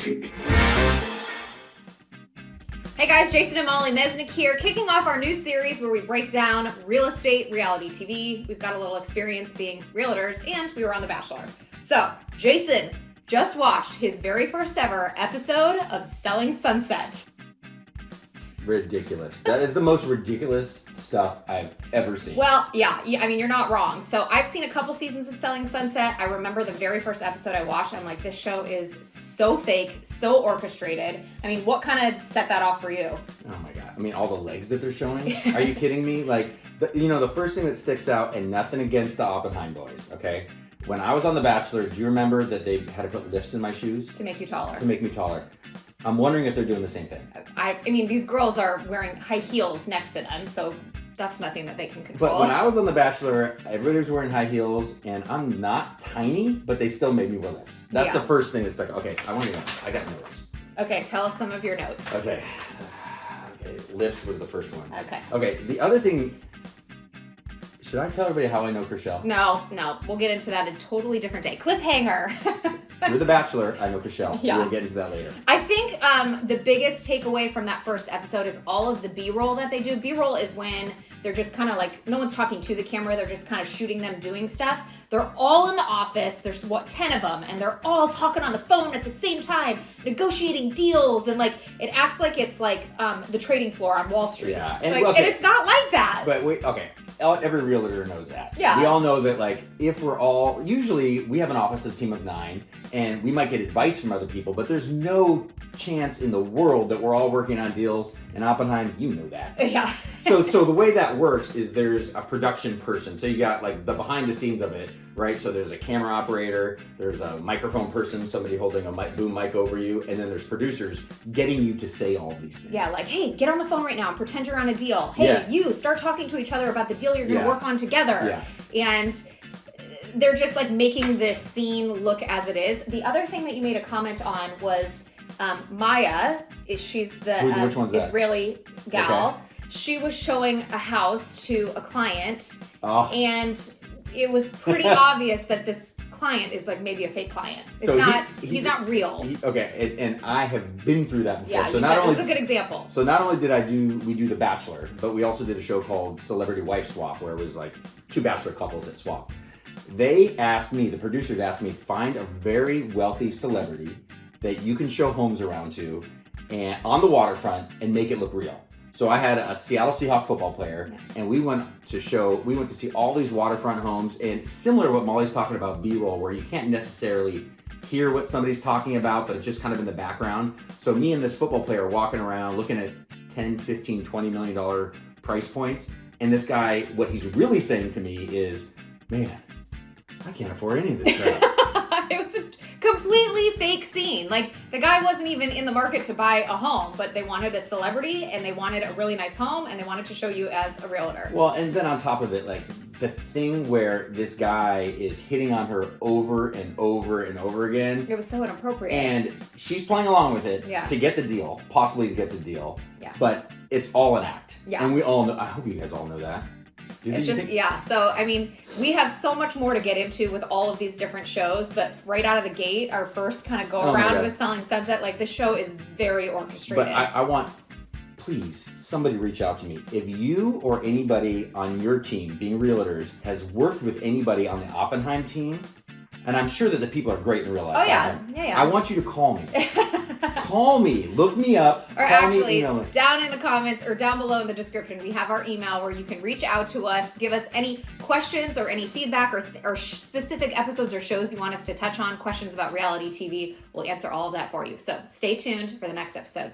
Hey guys, Jason and Molly Mesnick here, kicking off our new series where we break down real estate reality TV. We've got a little experience being realtors, and we were on The Bachelor. So, Jason just watched his very first ever episode of Selling Sunset. Ridiculous. That is the most ridiculous stuff I've ever seen. Well, yeah, I mean, you're not wrong. So I've seen a couple seasons of Selling Sunset. I remember the very first episode I watched. I'm like, this show is so fake, so orchestrated. I mean, what kind of set that off for you? Oh my God. I mean, all the legs that they're showing. Are you kidding me? Like, the first thing that sticks out, and nothing against the Oppenheim boys, okay? When I was on The Bachelor, do you remember that they had to put lifts in my shoes? To make you taller. To make me taller. I'm wondering if they're doing the same thing. I mean, these girls are wearing high heels next to them, so that's nothing that they can control. But when I was on The Bachelor, everybody was wearing high heels, and I'm not tiny, but they still made me wear lifts. That's the first thing that's like, okay, I want to know. I got notes. Okay, tell us some of your notes. Okay, lifts was the first one. Okay, the other thing, should I tell everybody how I know Chriselle? No, we'll get into that a totally different day. Cliffhanger. You're The Bachelor, I know Chriselle. Yeah. We'll get into that later. I think the biggest takeaway from that first episode is all of the B-roll that they do. B-roll is when they're just kind of like, no one's talking to the camera, they're just kind of shooting them doing stuff. They're all in the office, there's 10 of them, and they're all talking on the phone at the same time, negotiating deals, and like, it acts like it's like the trading floor on Wall Street. Yeah, and it's not like that. But every realtor knows that. Yeah. We all know that, like, if we're all, usually we have an office, a team of 9, and we might get advice from other people, but there's no chance in the world that we're all working on deals. And Oppenheim, you know that. Yeah. So the way that works is there's a production person. So you got like the behind the scenes of it, right? So there's a camera operator, there's a microphone person, somebody holding a boom mic over you, and then there's producers getting you to say all these things. Yeah, like, hey, get on the phone right now and pretend you're on a deal. Hey, you start talking to each other about the deal you're going to work on together. Yeah. And they're just like making this scene look as it is. The other thing that you made a comment on was Maya. She's the which one's that? Israeli gal. Okay. She was showing a house to a client, and it was pretty obvious that this client is like maybe a fake client. He's not real. And I have been through that before. Yeah, so this is a good example. So not only did we do The Bachelor, but we also did a show called Celebrity Wife Swap, where it was like 2 bachelor couples that swap. They asked me, the producers asked me, find a very wealthy celebrity that you can show homes around to and on the waterfront and make it look real. So I had a Seattle Seahawks football player, and we went to see all these waterfront homes, and similar to what Molly's talking about, B-roll, where you can't necessarily hear what somebody's talking about, but it's just kind of in the background. So me and this football player walking around looking at 10, 15, $20 million price points, and this guy, what he's really saying to me is, man, I can't afford any of this crap. It was a completely fake scene. Like, the guy wasn't even in the market to buy a home, but they wanted a celebrity, and they wanted a really nice home, and they wanted to show you as a realtor. Well, and then on top of it, like, the thing where this guy is hitting on her over and over and over again. It was so inappropriate. And she's playing along with it to get the deal, possibly to get the deal. Yeah. But it's all an act. Yeah. And we all know, I hope you guys all know that. So, I mean, we have so much more to get into with all of these different shows, but right out of the gate, our first kind of go around with Selling Sunset, like, this show is very orchestrated. But I want, please, somebody reach out to me. If you or anybody on your team, being realtors, has worked with anybody on the Oppenheim team, and I'm sure that the people are great in real life. Oh, yeah. I want you to call me. Call me. Look me up. Or actually, down in the comments or down below in the description, we have our email where you can reach out to us, give us any questions or any feedback or specific episodes or shows you want us to touch on, questions about reality TV. We'll answer all of that for you. So stay tuned for the next episode.